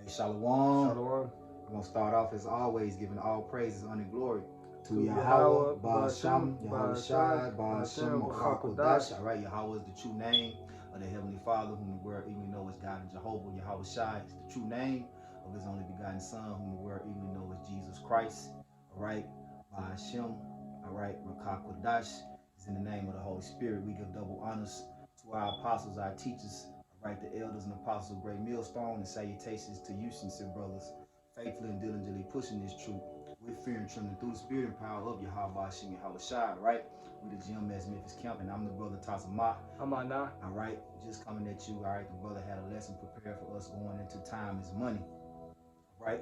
Shalom. Shalom. I'm going to start off as always, giving all praises, honor, and glory to Yahweh, Yahweh, Ba'ashem, Yahweh Shai, Ba'ashem, Kodash. All right, Yahweh is the true name of the Heavenly Father, whom the world even know is God, and Jehovah. Yahweh Shai is the true name of His only begotten Son, whom the world even know is Jesus Christ. All right, Ba'ashem, all right, Kodash is in the name of the Holy Spirit. We give double honors to our apostles, our teachers, all right, the elders and apostles of Great Millstone, and salutations to you, sincere brothers, faithfully and diligently pushing this truth with fear and trembling through the spirit and power of Yahweh Hashem Yahweh Shai, right? We the GMS Memphis Camp, and I'm the brother Tazama. I'm on now. All right, just coming at you. All right, the brother had a lesson prepared for us going into time is money, right?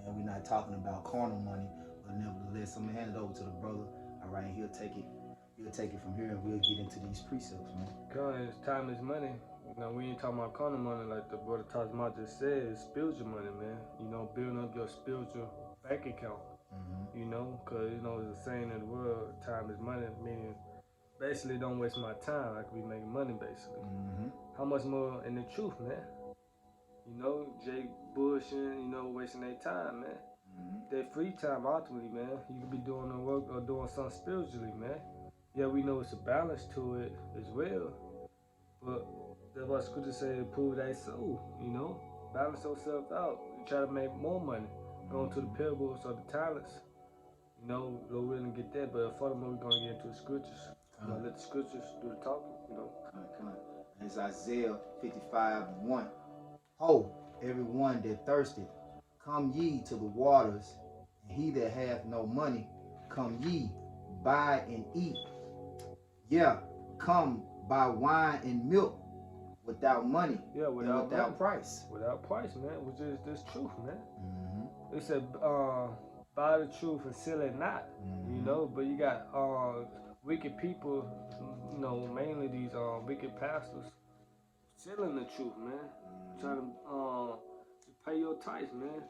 And we're not talking about carnal money, but nevertheless, I'm gonna hand it over to the brother. All right, and he'll take it from here, and we'll get into these precepts, man. Cause time is money. You know, we ain't talking about carnal money like the brother Tazma just said. It's spiritual money, man. You know, building up your spiritual bank account. You know, cause you know it's a saying in the world, time is money, meaning basically don't waste my time. I could be making money basically. How much more in the truth, man? You know, Jay Bush and you know wasting their time, man. Their free time ultimately, man. You could be doing the work or doing something spiritually, man. Yeah, we know it's a balance to it as well. But that's what scripture say, prove thy soul, you know? Balance yourself out. You try to make more money. Going to the parables or the talents. You know, we're gonna get that, but furthermore we're gonna get into the scriptures. You know, let the scriptures do the talking, you know. It's Isaiah 55:1. Ho, everyone that thirsteth, come ye to the waters, and he that hath no money, come ye, buy and eat. Yeah, come buy wine and milk without money. Yeah, without price. Without price, man, which is this truth, man. They said, buy the truth and sell it not, you know, but you got wicked people, you know, mainly these wicked pastors, selling the truth, man. Trying to pay your tithes, man.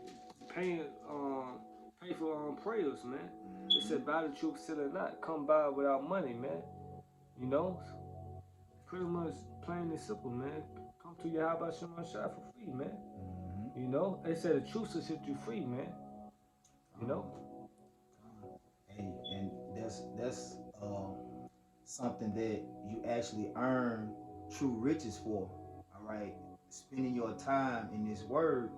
Pay for prayers, man. They said, buy the truth, sell it not. Come by without money, man. You know, pretty much plain and simple, man. Come to Yahweh Shema Shai for free, man. You know, they said the truth will set you free, man. You know. And that's something that you actually earn true riches for. All right, spending your time in this word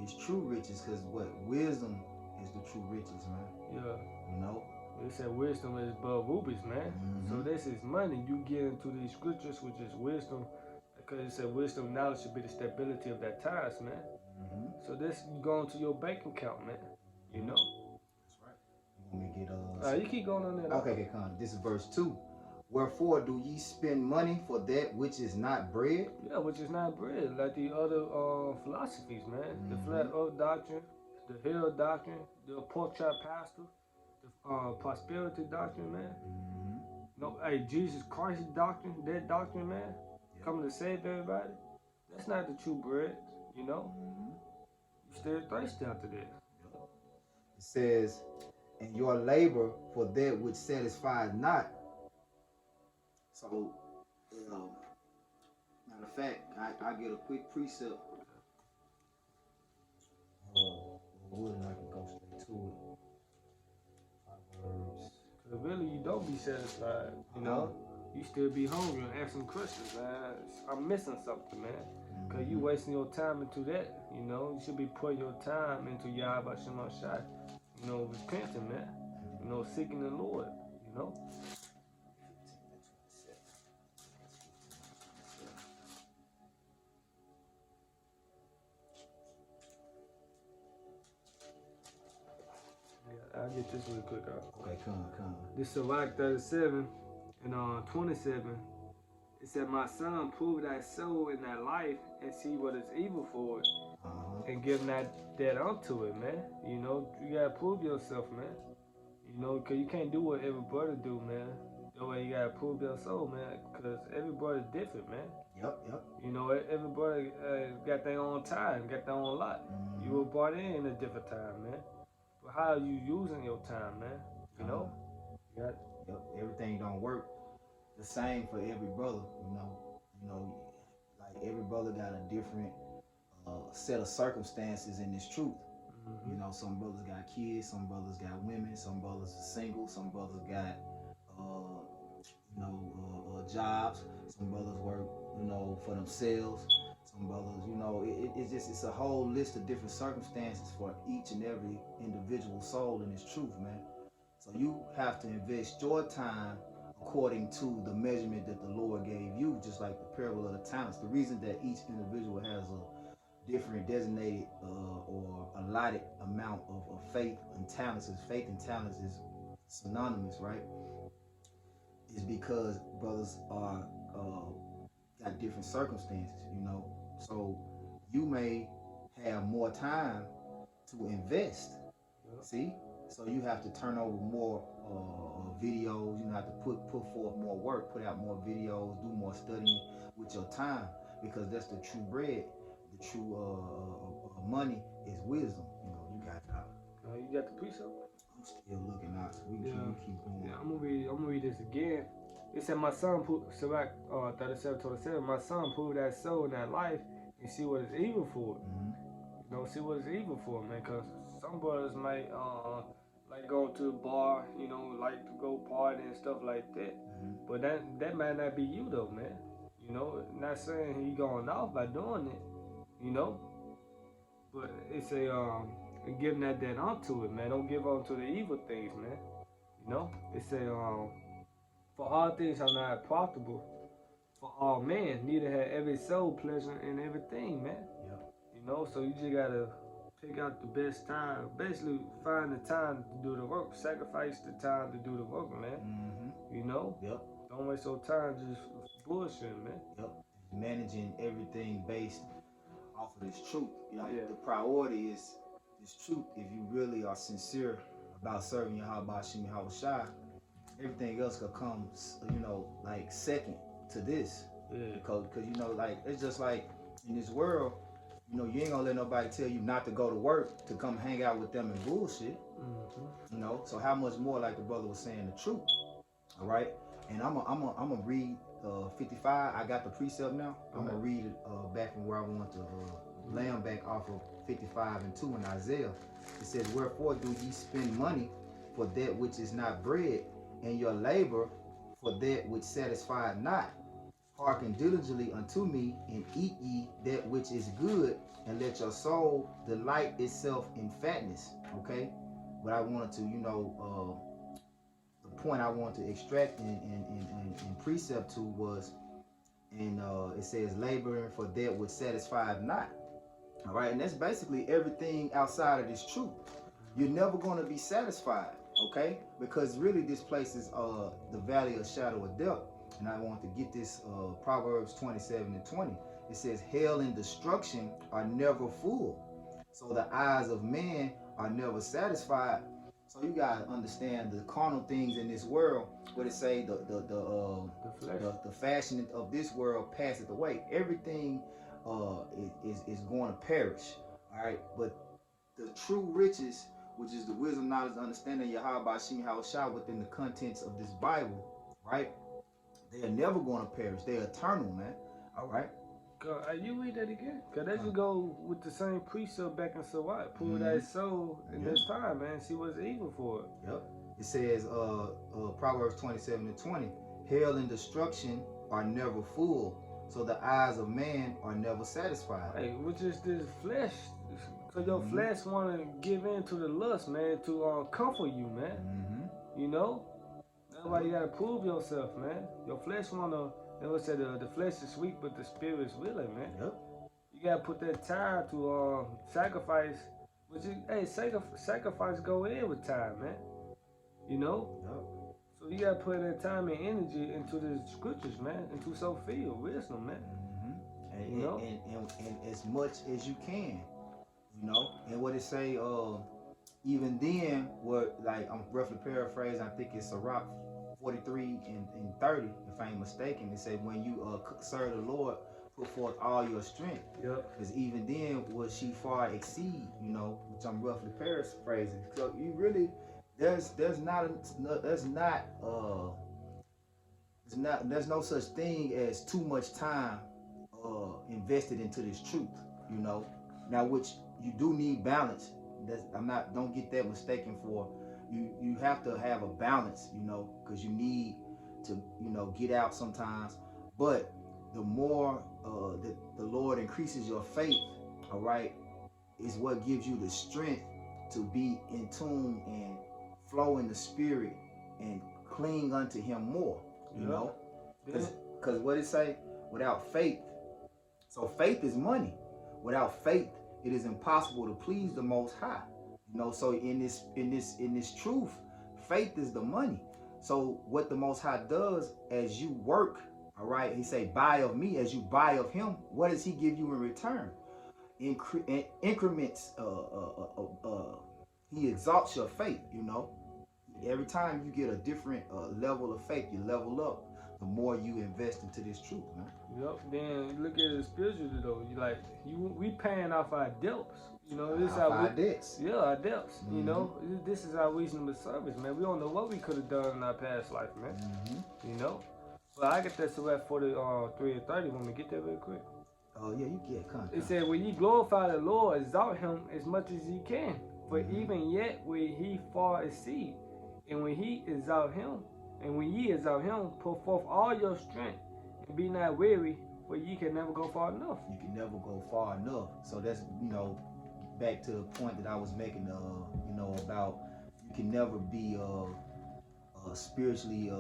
is true riches, because what wisdom is the true riches, man. Yeah. You know. They said wisdom is above rubies, man. So this is money. You get into these scriptures, which is wisdom, because it said wisdom knowledge should be the stability of that times, man. So this you go into your bank account, man. You know. That's right. You want me to get you keep going on there. Okay, come. This is verse 2. Wherefore do ye spend money for that which is not bread? Yeah, which is not bread, like the other philosophies, man. The flat earth doctrine, the hell doctrine, the pork chop pastor, the prosperity doctrine, man. No, hey, Jesus Christ doctrine, that doctrine, man, coming to save everybody. That's not the true bread, you know. You still thirsty after that. It says, and your labor for that which satisfied not. So, matter of fact, I get a quick precept. Wood, and I can go straight to it. Proverbs. Cause really, you don't be satisfied, you know. You still be hungry and asking questions, man. I'm missing something, man. Cause you wasting your time into that, you know. You should be putting your time into Yahweh Shema Shai, you know, repenting, man. You know, seeking the Lord, you know. I'll get this really quick out. Okay, come. This is Sirach 37 and 27. It said, my son, prove thy soul in thy life and see what is evil for it. And give not that unto it, man. You know, you gotta prove yourself, man. You know, cause you can't do what every brother do, man. That way you gotta prove your soul, man. Cause every brother's different, man. Yep. You know, every brother got their own time, got their own lot. You were brought in a different time, man. But how are you using your time, man? You know? Yep. Everything don't work the same for every brother, you know. Like every brother got a different set of circumstances in this truth. You know, some brothers got kids, some brothers got women, some brothers are single, some brothers got jobs, some brothers work, for themselves, some brothers, it's a whole list of different circumstances for each and every individual soul in this truth, man. So you have to invest your time according to the measurement that the Lord gave you, just like the parable of the talents. The reason that each individual has a different designated or allotted amount of faith and talents is synonymous, right? Is because brothers are got different circumstances, so you may have more time to invest. See, so you have to turn over more videos. You have to put forth more work, put out more videos, do more studying with your time, because that's the true bread. The true money is wisdom. You got it out. You got the precept? I'm still looking out. We keep going. Yeah, I'm gonna read this again. It said, my son, Sirach 37:27, my son, prove that soul in that life and see what is evil for it. See what is evil for it, man. Because some brothers might like going to the bar, like to go party and stuff like that. But that might not be you though, man. Not saying he going off by doing it, but it's a giving that onto it, man. Don't give on to the evil things, man. It say for all things are not profitable for all men, neither have every soul pleasure in everything, man. So you just gotta pick out the best time. Basically, find the time to do the work. Sacrifice the time to do the work, man. Don't waste your time just bullshitting, man. Managing everything based off of this truth. The priority is this truth. If you really are sincere about serving Yahweh Shem Yahushua, everything else could come, like second to this. Because it's just like in this world, you ain't gonna let nobody tell you not to go to work to come hang out with them and bullshit. So how much more, like the brother was saying, the truth. All right, and I'm gonna read 55. I got the precept now. I'm gonna read it back from where I want to land back off of 55:2 in Isaiah. It says, wherefore do ye spend money for that which is not bread, and your labor for that which satisfieth not? Hearken diligently unto me, and eat ye that which is good, and let your soul delight itself in fatness. Okay, but I wanted to, the point I wanted to extract in precept to was, it says laboring for that which satisfieth not. All right, and that's basically everything outside of this truth. You're never going to be satisfied, okay? Because really this place is the valley of shadow of death. And I want to get this Proverbs 27:20. It says, hell and destruction are never full, so the eyes of man are never satisfied. So you gotta understand the carnal things in this world. What it say, the fashion of this world passeth away. Everything is going to perish. All right, but the true riches, which is the wisdom, knowledge, understanding Yahweh Shem Yahushua within the contents of this Bible, right? They are never going to perish. They're eternal, man. All right. You read that again? Because that just go with the same precept back in Sirach. Prove that soul in this time, man. See what's evil for it. Yep. It says, Proverbs 27:20. Hell and destruction are never full, so the eyes of man are never satisfied. Hey, which is this flesh. Because your flesh want to give in to the lust, man, to comfort you, man. That's why you got to prove yourself, man. Your flesh want to, they would say the flesh is weak, but the spirit is willing, man. You got to put that time to sacrifice. Which is, hey, sacrifice go in with time, man. So you got to put that time and energy into the scriptures, man, into Sophia, wisdom, man. And as much as you can, and what it say, even then, what, like, I'm roughly paraphrasing, I think it's Sirach 43 and 30, if I ain't mistaken. It said, when you serve the Lord, put forth all your strength. Because even then, will she far exceed, which I'm roughly paraphrasing. So you really, there's no such thing as too much time invested into this truth, Now, which you do need balance. Don't get that mistaken for you have to have a balance, because you need to, get out sometimes. But the more that the Lord increases your faith, all right, is what gives you the strength to be in tune and flow in the spirit and cling unto him more, you know? Because what it say? Without faith, so faith is money. Without faith, it is impossible to please the Most High. So in this truth, faith is the money. So what the Most High does as you work, all right, he say, buy of me as you buy of him. What does he give you in return? Increments. He exalts your faith. Every time you get a different level of faith, you level up. The more you invest into this truth, man. Yep. Then look at it spiritually though. We paying off our debts. This is our debts. Yeah, our debts. This is our reasonable service, man. We don't know what we could have done in our past life, man. But I get that Surah 43 and 30. Want me to get that real quick? Oh yeah, you get content. It said, when ye glorify the Lord, exalt him as much as ye can. For even yet will he far exceed. And when ye exalt him, put forth all your strength, and be not weary, for ye can never go far enough. You can never go far enough. So that's, back to the point that I was making, about you can never be spiritually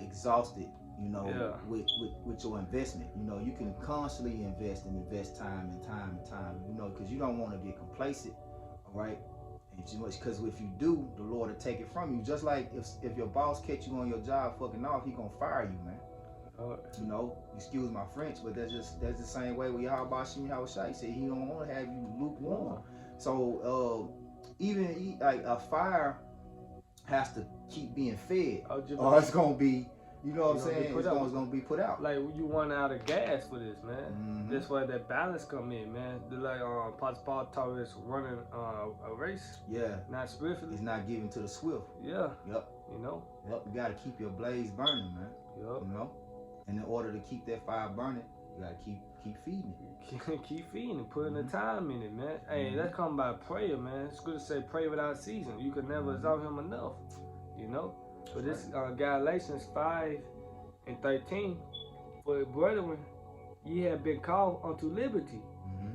exhausted, with your investment. You can constantly invest time and time, because you don't want to get complacent, all right? Because if you do, the Lord will take it from you. Just like if your boss catch you on your job fucking off, he gonna fire you, man. Excuse my French, but that's the same way with Yahweh Shimi Hawashai. He said he don't want to have you lukewarm. So even like a fire has to keep being fed, or it's gonna be, what I'm saying, it's gonna be put out. Like you run out of gas for this, man. That's why that balance come in, man. Like Apostle Paul taught us running a race. Yeah. Not swiftly. It's not given to the swift. Yeah. Yep. Yep. You gotta keep your blaze burning, man. Yep. And in order to keep that fire burning, you gotta keep feeding it. Keep feeding it, putting the time in it, man. Hey, that come by prayer, man. It's good to say pray without ceasing. You can never exalt him enough, But this Galatians 5 and 13, for brethren, ye have been called unto liberty.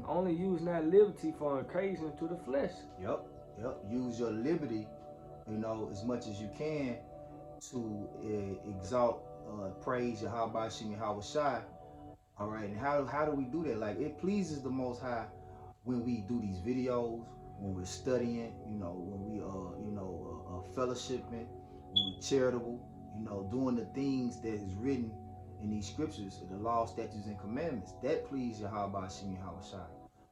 Only use not liberty for occasion to the flesh. Yep. Use your liberty, as much as you can to exalt, praise Yahweh Shimi Hawashai. All right, and how do we do that? Like, it pleases the Most High when we do these videos, when we're studying, when we fellowshipping, when we're charitable, doing the things that is written in these scriptures, the law, statutes, and commandments. That please Yahweh Shimi Hawashai.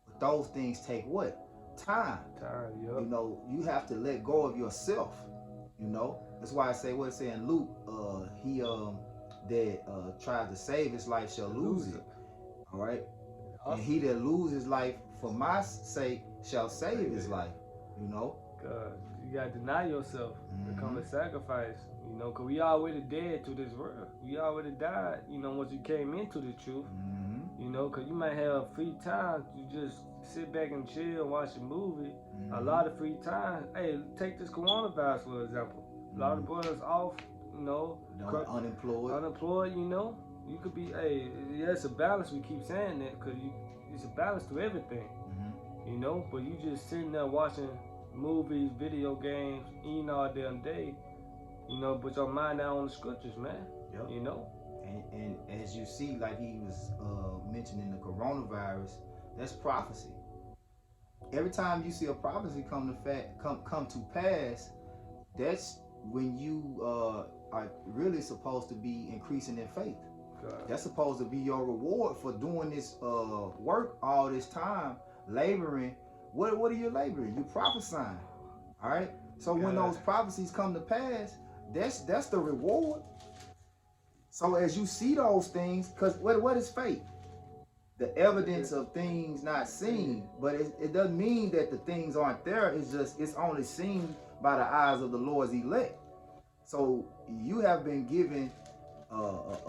But those things take what? Time. Yep. You have to let go of yourself. That's why I say what it say in Luke. He that tries to save his life shall lose it. All right. And he that loses his life for my sake shall save his life. God, you gotta deny yourself, become a sacrifice. Cause we already dead to this world. We already died. Once you came into the truth. Cause you might have free time to just sit back and chill, watch a movie. A lot of free time. Hey, take this coronavirus for example. A lot of brothers off, unemployed. You could be. Hey, it's a balance. We keep saying that because it's a balance to everything. But you just sitting there watching movies, video games, eating all damn day. But your mind out on the scriptures, man. Yep. And as you see, like he was mentioning the coronavirus, that's prophecy. Every time you see a prophecy come to pass, that's when you are really supposed to be increasing in faith. God. That's supposed to be your reward for doing this work all this time, laboring. What are you laboring? You prophesying. All right. So when those prophecies come to pass, that's the reward. So as you see those things, because what is faith? The evidence of things not seen, but it doesn't mean that the things aren't there. It's only seen by the eyes of the Lord's elect. So you have been given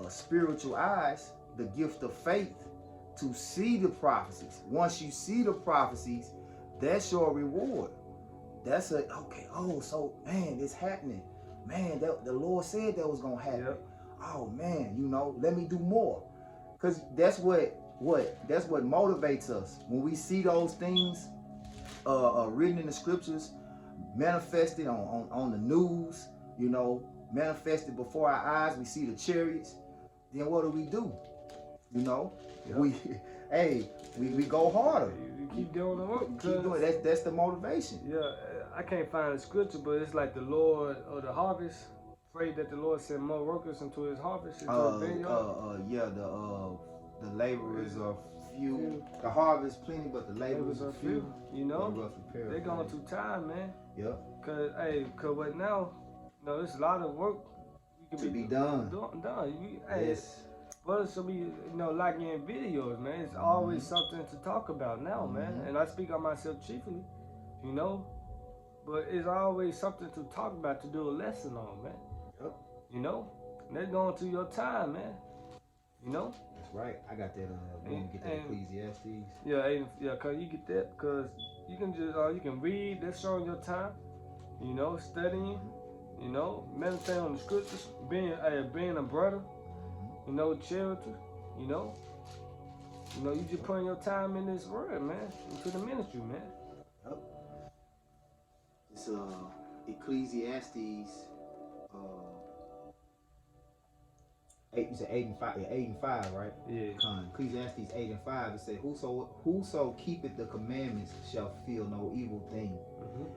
spiritual eyes, the gift of faith, to see the prophecies. Once you see the prophecies, that's your reward. That's okay. Oh, so man, it's happening. Man, the Lord said that was gonna happen. Yep. Oh man, let me do more. Cause that's what motivates us when we see those things written in the scriptures, manifested on the news. Manifested before our eyes. We see the chariots. Then what do? Yep. We go harder. You keep doing the work. Keep doing it. That's the motivation. Yeah, I can't find the scripture, but it's like the Lord of the harvest prayed that the Lord send more workers into his harvest, into his vineyard. The laborers are few. The harvest plenty, but the laborers are few. They're going through time, man. Yep. Cause right now, there's a lot of work to be done. Yes. But it should be, like in videos, man. It's always something to talk about now, man. And I speak on myself chiefly, but it's always something to talk about, to do a lesson on, man. Yep. And that's going through your time, man. That's right. I got that. Get that Ecclesiastes. Yeah. Cause you get that, cause you can just you can read. That's showing your time. Studying. Meditating on the scriptures. Being a brother. Charity. You just putting your time in this word, man. Into the ministry, man. Yep. It's Ecclesiastes. 8, you said 8 and 5. Yeah, 8 and 5, right? Yeah. Ecclesiastes 8 and 5. It says, "Whoso keepeth the commandments shall feel no evil thing,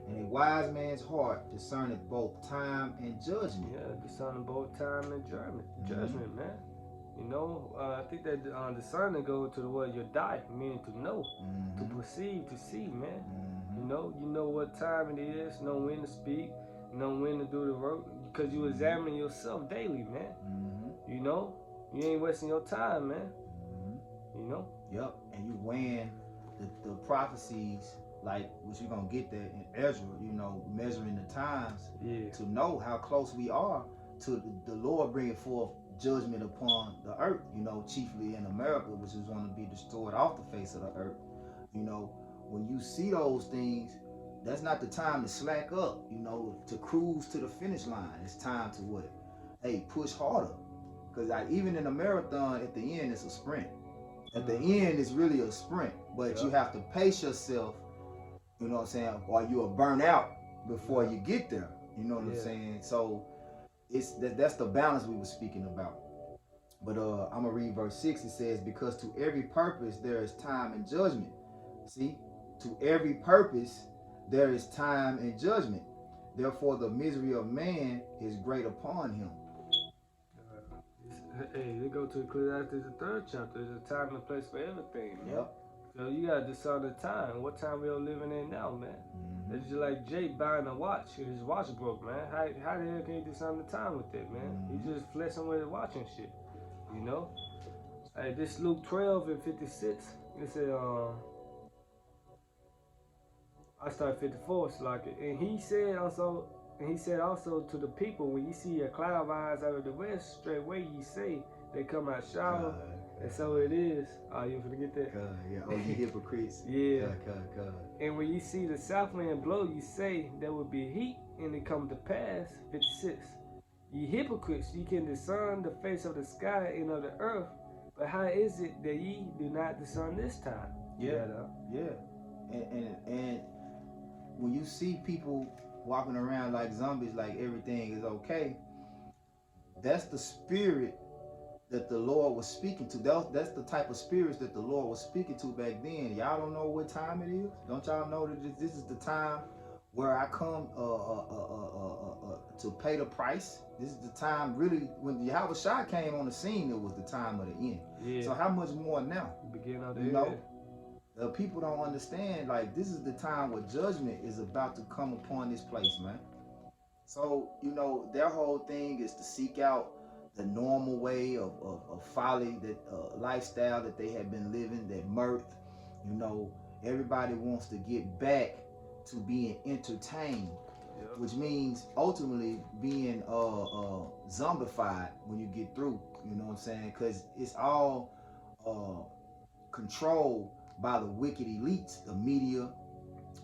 and a wise man's heart discerneth both time and judgment." Yeah, discerning both time and judgment, man. I think that discerning goes to the word yodai, meaning to know, to perceive, to see, man. You know what time it is, know when to speak, know when to do the work, because you examine yourself daily, man. You ain't wasting your time, man. Yep, and you weighing the prophecies, like what you're gonna get there in Ezra, measuring the times to know how close we are to the Lord bringing forth judgment upon the earth, chiefly in America, which is going to be destroyed off the face of the earth. When you see those things, that's not the time to slack up, to cruise to the finish line. It's time to what? Hey, push harder. Because even in a marathon, at the end, it's a sprint. At the end, it's really a sprint. But you have to pace yourself, or you'll burn out before you get there. You know what I'm saying? So that's the balance we were speaking about. But I'm going to read verse 6. It says, "Because to every purpose there is time and judgment." See? To every purpose there is time and judgment. Therefore the misery of man is great upon him. Hey, they go to Ecclesiastes, the 3rd chapter. There's a time and a place for everything, man. Yep. So you gotta discern the time. What time we are living in now, man? It's just like Jake buying a watch. His watch broke, man. How the hell can you discern the time with it, man? He just flexing with his watch and shit. Hey, this Luke 12 and 56. It said, I started 54. It's like it. And he said also to the people, when you see a cloud rise out of the west, straightway ye say they come out shower. And so it is. Oh, you forget that? You hypocrites. Yeah. And when you see the south wind blow, you say there will be heat, and it come to pass. 56. Ye hypocrites, ye can discern the face of the sky and of the earth, but how is it that ye do not discern this time? Yeah. And when you see people walking around like zombies, like everything is okay, that's the spirit that the Lord was speaking to. That's the type of spirits that the Lord was speaking to back then. Y'all don't know what time it is? Don't y'all know that this is the time where I come to pay the price? This is the time, really, when Yahweh Shai came on the scene, it was the time of the end. Yeah. So how much more now? Beginning of the end. People don't understand, like, this is the time where judgment is about to come upon this place, man. So, their whole thing is to seek out the normal way of folly, that lifestyle that they have been living, that mirth. Everybody wants to get back to being entertained, which means ultimately being zombified when you get through. You know what I'm saying? Because it's all controlled by the wicked elites, the media,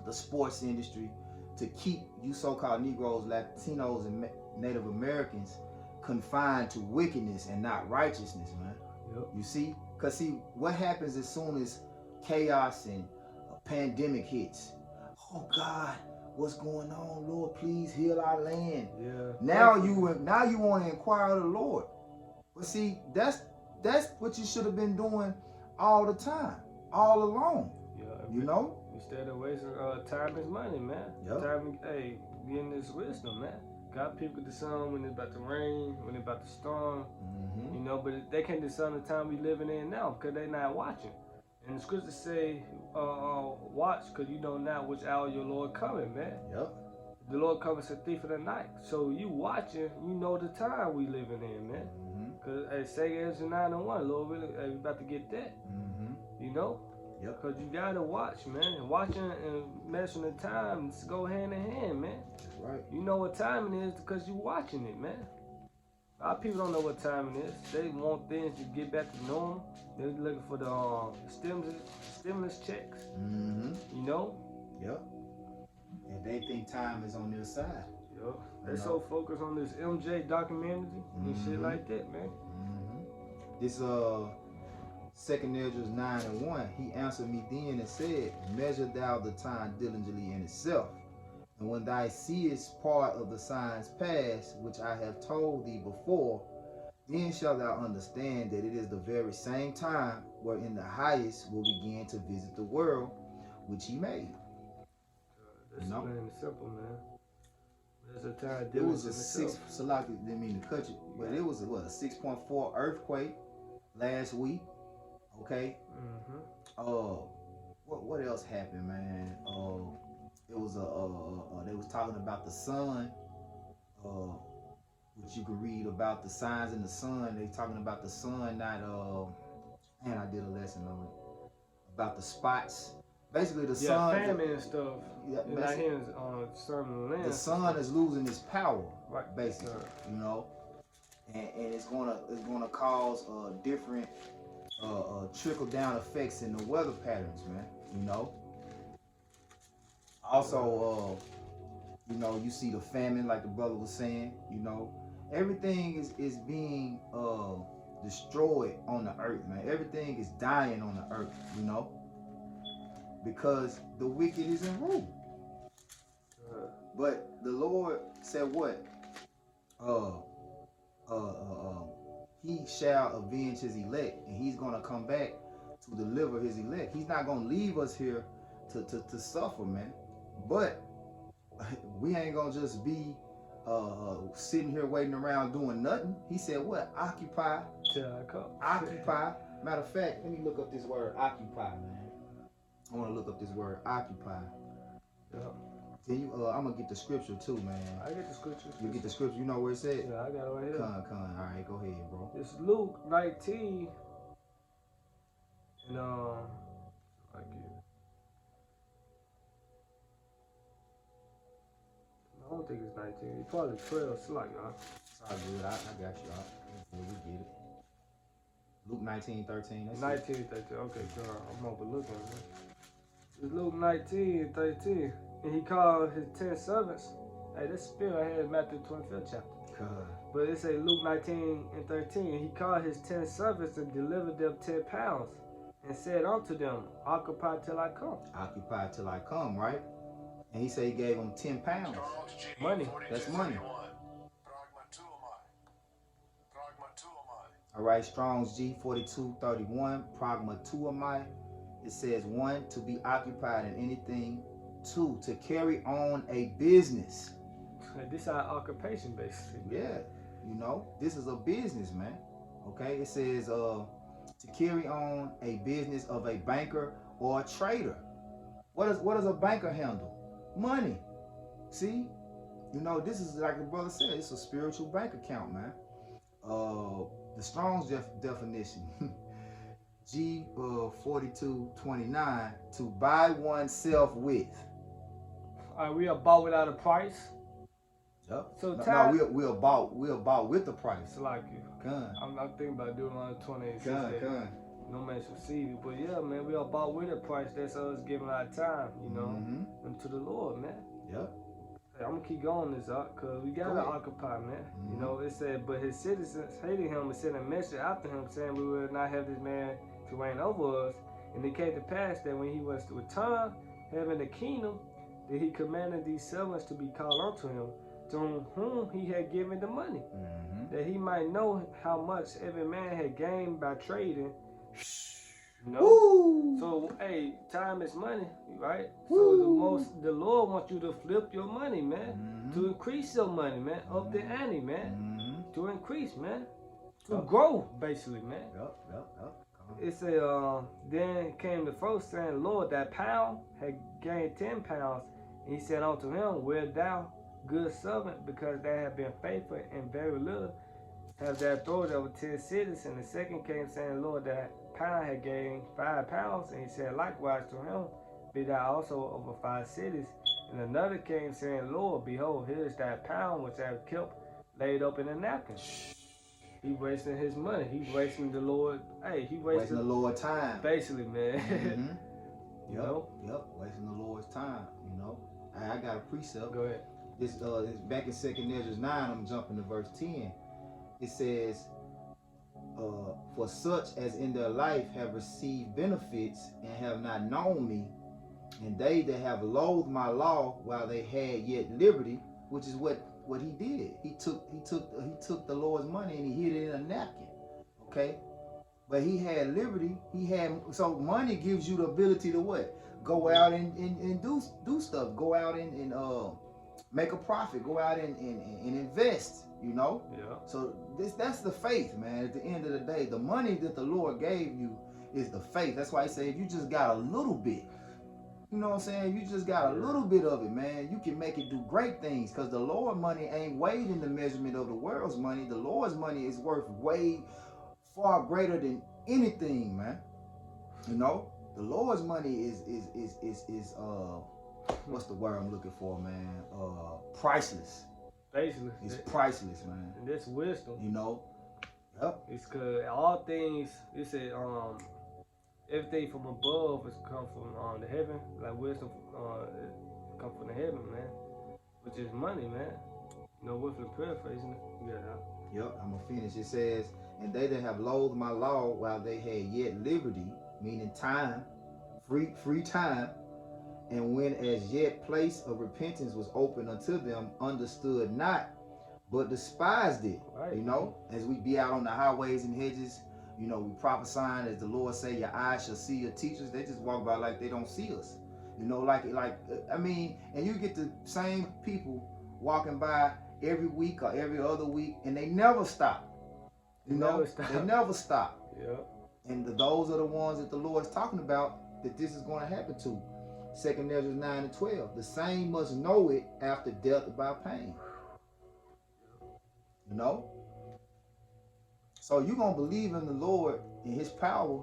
the sports industry, to keep you so-called Negroes, Latinos, and Native Americans confined to wickedness and not righteousness, man. Yep. You see? Because see, what happens as soon as chaos and a pandemic hits? Oh God, what's going on? Lord, please heal our land. Yeah. Now you want to inquire of the Lord. But see, that's what you should have been doing all the time, all along. Yeah. You know? Instead of wasting time is money, man. Yep. Time, hey, getting this wisdom, man. God people discern when it's about to rain, when it's about to storm, you know, but they can't discern the time we living in now because they not watching. And the scriptures say, watch, because you know not which hour your Lord coming, man. Yep. The Lord comes a thief in the night. So you watching, you know the time we living in, man. Because Sega is 9 and 1, Lord, really, we about to get that. You know? Yep. Because you got to watch, man. Watching and measuring the time go hand in hand, man. That's right. You know what time it is because you watching it, man. A lot of people don't know what time it is. They want things to get back to normal. They're looking for the stimulus checks. You know? Yep. And they think time is on their side. Yep. They're so focused on this MJ documentary and shit like that, man. This 2nd Esdras 9 and 1, he answered me then and said, measure thou the time diligently in itself. And when thou seest part of the signs past, which I have told thee before, then shalt thou understand that it is the very same time wherein the highest will begin to visit the world which he made. That's plain and simple, man. There's a time it was a Salaki didn't mean to cut you, but it was a 6.4 earthquake last week. Okay. What else happened, man? It was they was talking about the sun, which you can read about the signs in the sun. They talking about the sun not and I did a lesson on it about the spots. Basically, the sun. Famine and stuff. Yeah, the sun is losing its power, right? Basically, you know, and it's gonna cause different trickle down effects in the weather patterns, man. You know. Also, you know, you see the famine, like the brother was saying. You know, everything is being destroyed on the earth, man. Everything is dying on the earth, you know. Because the wicked is in rule. But the Lord said what? He shall avenge his elect, and he's gonna come back to deliver his elect. He's not gonna leave us here to suffer, man. But we ain't gonna just be sitting here waiting around doing nothing. He said what? Occupy. Occupy. Matter of fact, let me look up this word occupy, man. I want to look up this word occupy. Yeah. Can you? I'm gonna get the scripture too, man. I get the scripture. You get the scripture. You know where it's at? Yeah, I got it right here. Con. All right, go ahead, bro. It's Luke 19, and I don't think it's 19. It's probably 12. It's like it's all good. I got you. We get it. Luke 19:13. 19:13. Okay, girl, I'm overlooking it. It's Luke 19:13, and he called his 10 servants. Hey, this spill I had in Matthew 25th chapter. But it say Luke 19:13. He called his 10 servants and delivered them 10 pounds, and said unto them, occupy till I come. Occupy till I come, right? And he said he gave them 10 pounds. Money. That's money. All right, Strong's G4231, pragma tuamai. It says 1, to be occupied in anything. 2, to carry on a business. This is our occupation, basically. Yeah, you know, this is a business, man. Okay, it says to carry on a business of a banker or a trader. What does a banker handle? Money. See, you know, this is like the brother said. It's a spiritual bank account, man. The Strong's definition, G4229, to buy oneself with. All right, we are bought without a price. Yep. So we're bought with the price. It's like you. I'm thinking about doing on 28. no man shall see you. But yeah, man, we are bought with a price. That's us giving our time, you know, unto the Lord, man. Yep. Hey, I'm gonna keep going this up, cause we gotta occupy, man. You know, it said, but his citizens hated him and sent a message after him, saying, we will not have this man to reign over us. And it came to pass that when he was to return, having the kingdom, that he commanded these servants to be called unto him, to whom he had given the money, that he might know how much every man had gained by trading. You know? Woo! So, hey, time is money, right? Woo! So the Lord wants you to flip your money, man, to increase your money, man, up the ante, man, to increase, man, to grow, basically, man. Yep. It said, then came the first saying, Lord, that pound had gained 10 pounds. And he said unto him, well, thou good servant, because thou hast been faithful in very little, have thou authority over 10 cities. And the second came saying, Lord, that pound had gained 5 pounds. And he said likewise to him, be thou also over 5 cities. And another came saying, Lord, behold, here is that pound which I have kept laid up in a napkin. He wasting his money. He wasting the Lord. Hey, he wasting the Lord's time. Basically, man. You know? Yep. Wasting the Lord's time. You know. I got a precept. Go ahead. This back in 2nd Ezra 9. I'm jumping to verse 10. It says, for such as in their life have received benefits and have not known me, and they that have loathed my law while they had yet liberty, which is what he did. He took the Lord's money and he hid it in a napkin. Okay? But he had liberty. So money gives you the ability to what? Go out and do stuff. Go out and make a profit. Go out and invest, you know? Yeah. So that's the faith, man. At the end of the day, the money that the Lord gave you is the faith. That's why he said if you just got a little bit, you know what I'm saying? You just got a little bit of it, man. You can make it do great things, because the Lord's money ain't weighed in the measurement of the world's money. The Lord's money is worth way far greater than anything, man. You know, the Lord's money is what's the word I'm looking for, man? Priceless. Basically, it's priceless, man. And that's wisdom. You know. Yep. It's cause all things. It said everything from above has come from the heaven, like wisdom come from the heaven, man, which is money, man. You know, Whifflin paraphrasing it. Yeah. Yep, I'm gonna finish. It says, and they that have loathed my law while they had yet liberty, meaning time, free time, and when as yet place of repentance was open unto them, understood not, but despised it. Right. You know, as we be out on the highways and hedges, you know, we prophesying, as the Lord say, your eyes shall see your teachers. They just walk by like they don't see us. You know, I mean, and you get the same people walking by every week or every other week, and they never stop. They never stop. Yeah. And those are the ones that the Lord is talking about, that this is going to happen to. 2nd Ezra 9 and 12. The same must know it after death by pain. You know? So you're gonna believe in the Lord, in His power,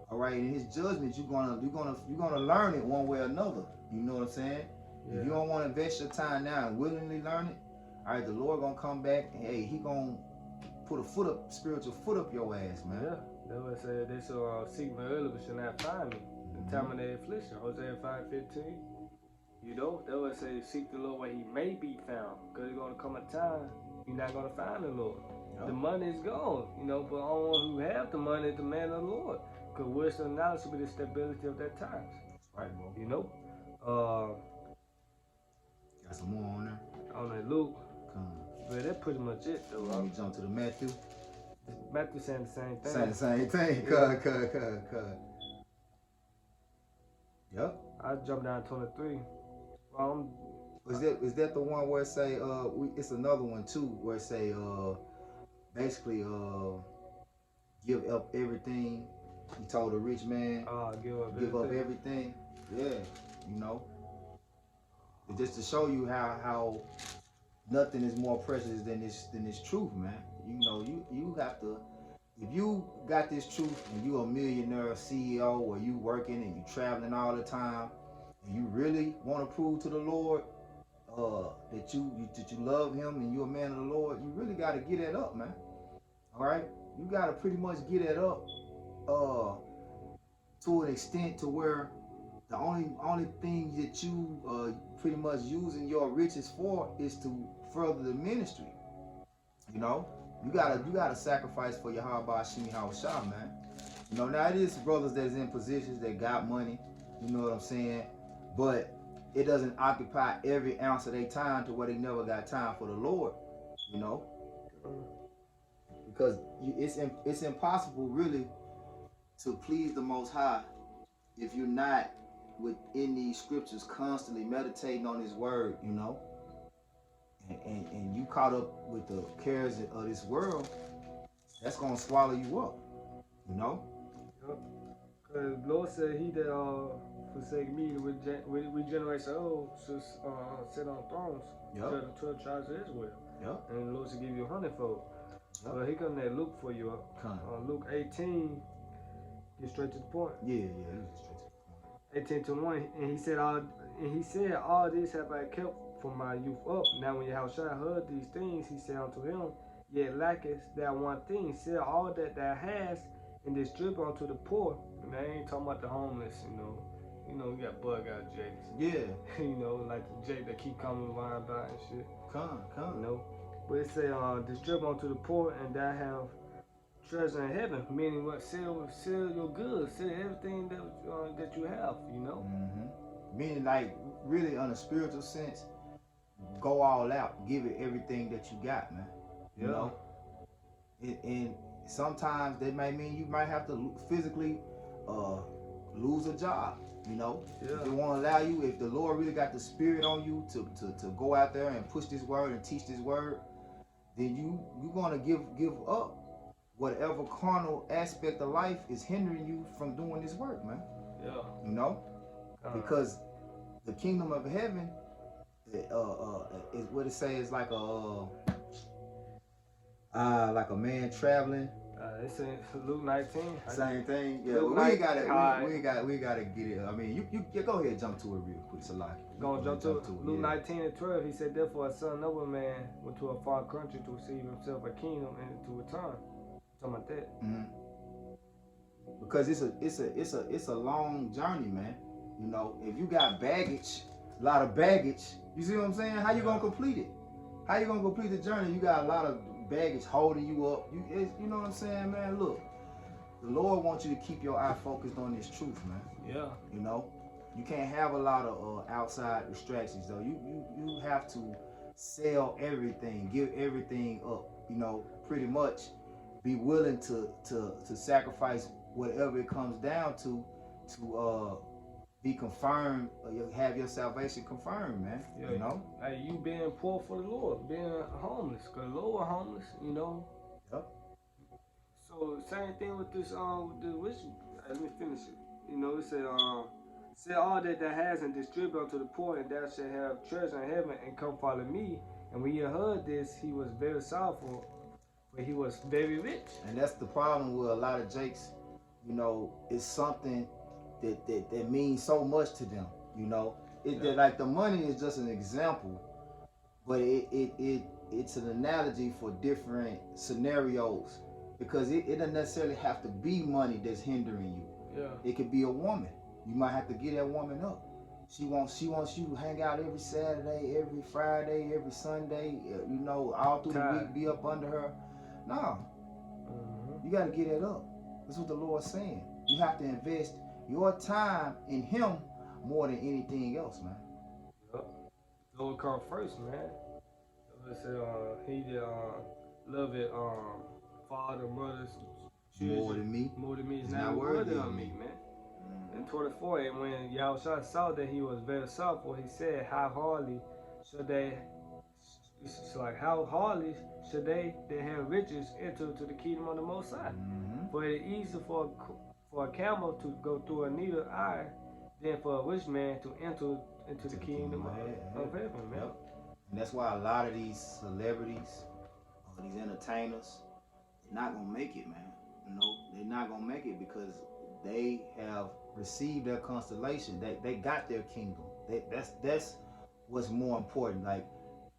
all right, in His judgment. You're gonna learn it one way or another. You know what I'm saying? Yeah. If you don't want to invest your time now and willingly learn it, all right, the Lord gonna come back and hey, He gonna put a spiritual foot up your ass, man. Yeah, that's what I said. They shall seek me early, but shall not find me. The time of their affliction, Hosea 5:15. You know, that's what I say. Seek the Lord where He may be found, because there's gonna come a time you're not gonna find the Lord. The money is gone, you know, but the only one who have the money is the man of the Lord. Because wisdom and knowledge will be the stability of that time. Right, bro. You know? Got some more on there? On that Luke. But that's pretty much it, though. Let me jump to the Matthew. Matthew saying the same thing. Saying the same thing. Cut. Yep. I jumped down to 23. Is that the one where it say, it's another one too, where it say, basically, give up everything. He told a rich man, give up everything. Yeah, you know. Just to show you how nothing is more precious than this truth, man. You know, you have to, if you got this truth and you a millionaire CEO, or you working and you traveling all the time, and you really want to prove to the Lord that you love Him and you're a man of the Lord, you really got to get that up, man. All right, you got to pretty much get that up to an extent to where the only thing that you pretty much using your riches for is to further the ministry. You know, you gotta sacrifice for your Habashimi Hawashah, man. You know, now it is brothers that's in positions that got money, you know what I'm saying? But it doesn't occupy every ounce of their time to where they never got time for the Lord, you know? Because it's impossible really to please the Most High if you're not within these scriptures constantly meditating on His word, you know? And you caught up with the cares of this world, that's gonna swallow you up, you know? Because Lord said, he that forsake me with regeneration old should sit on thrones. Yep. The 12 tribes of Israel. Yep. And the Lord should give you 100-fold. Yep. But he come there Luke for you. Luke 18, get straight to the point. Yeah, straight to the point. 18:21, and he said, all this have I kept from my youth up. Now when Yahushua heard these things, he said unto him, yet lackest thou one thing, sell all that thou hast, and distribute unto the poor. And I ain't talking about the homeless, you know. You know, we got bug out Jakes. Yeah. You know, like the Jake that keep coming lying by and shit. Come. You know. But it say, distribute unto the poor, and thou have treasure in heaven. Meaning what? Sell your goods. Sell everything that you have, you know. Mm-hmm. Meaning, like, really on a spiritual sense, go all out. Give it everything that you got, man. You know? And sometimes that may mean you might have to physically lose a job, you know? Yeah. If they won't allow you, if the Lord really got the spirit on you to go out there and push this word and teach this word, then you're gonna give up whatever carnal aspect of life is hindering you from doing this work, man. Yeah. You know? Because the kingdom of heaven is what it says is like a man traveling. It's in Luke 19. Same thing. Yeah, Luke we ain't 19, gotta get it. I mean, you go ahead and jump to it real quick, Salaki. Gonna jump to it. Luke yeah. 19:12. He said, therefore a son of a man went to a far country to receive himself a kingdom and to return. Talking about that. Mm-hmm. Because it's a long journey, man. You know, if you got baggage, a lot of baggage, you see what I'm saying? How you gonna complete it? How you gonna complete the journey? You got a lot of baggage holding you up. You know what I'm saying, man? Look, the Lord wants you to keep your eye focused on this truth, man. Yeah. You know, you can't have a lot of outside distractions though. You have to sell everything, give everything up. You know, pretty much be willing to sacrifice whatever it comes down to be confirmed, or you have your salvation confirmed, man. Yeah, you know? Like you being poor for the Lord, being homeless, because the Lord homeless, you know. Yep. So same thing with this with the wish. Let me finish it. You know, it said sell all that thou has and distribute unto the poor, and thou shalt have treasure in heaven, and come follow me. And when he heard this, he was very sorrowful, but he was very rich. And that's the problem with a lot of Jakes. You know, it's something that means so much to them. You know, like the money is just an example, but it's an analogy for different scenarios, because it doesn't necessarily have to be money that's hindering you. Yeah. It could be a woman. You might have to get that woman up. She wants you to hang out every Saturday, every Friday, every Sunday. You know, all through the week, be up under her. No, you got to get it up. That's what the Lord's saying. You have to invest your time in Him more than anything else, man. Yep. Lord come first, man. It said, he that love it, father, mothers, more than me. More than me is not worthy of me, man. And 24, and when Yahushua saw that he was very sorrowful, he said, how hardly should they that have riches enter to the kingdom of the Most High? For it is easier for a camel to go through a needle eye than for a rich man to enter into the kingdom of heaven, man. And that's why a lot of these celebrities, these entertainers, they're not gonna make it, man. You know, they're not gonna make it because they have received their constellation. They got their kingdom. That's what's more important. Like,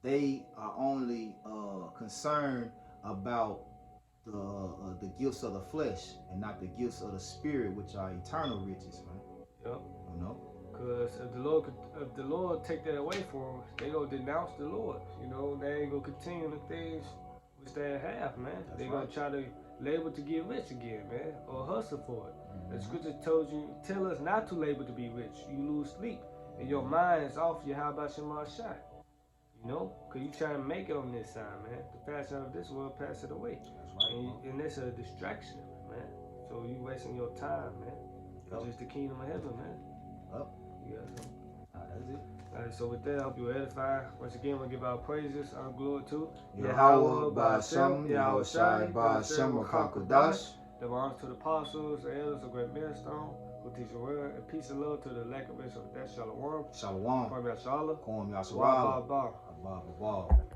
they are only concerned about the gifts of the flesh and not the gifts of the spirit, which are eternal riches, man. Yep. You know? Cause if the Lord take that away from us, they gonna denounce the Lord. You know, they ain't gonna continue the things which they have, man. That's They right. gonna try to labor to get rich again, man, or hustle for it. Mm-hmm. The scripture tell us not to labor to be rich. You lose sleep, and your mind is off you. How about your shot? You know, cause you trying to make it on this side, man. The passion of this world pass it away, That's right, and it's a distraction, man. So you wasting your time, man. Yep. It's just the kingdom of heaven, man. Yep. Yeah. That's it. Alright, so with that, I hope you were edified. Once again, we'll give our praises, our glory to Yahweh Ba'ashem, Yahweh Shai Ba'ashem Wakakodash. The honors to the apostles, the elders of Great Millstone, who teach the word, and peace and love to the elect of that Shalom. Shalom. Kwame Yashala. Kwam Wa Yasharal. ba ba. Abba.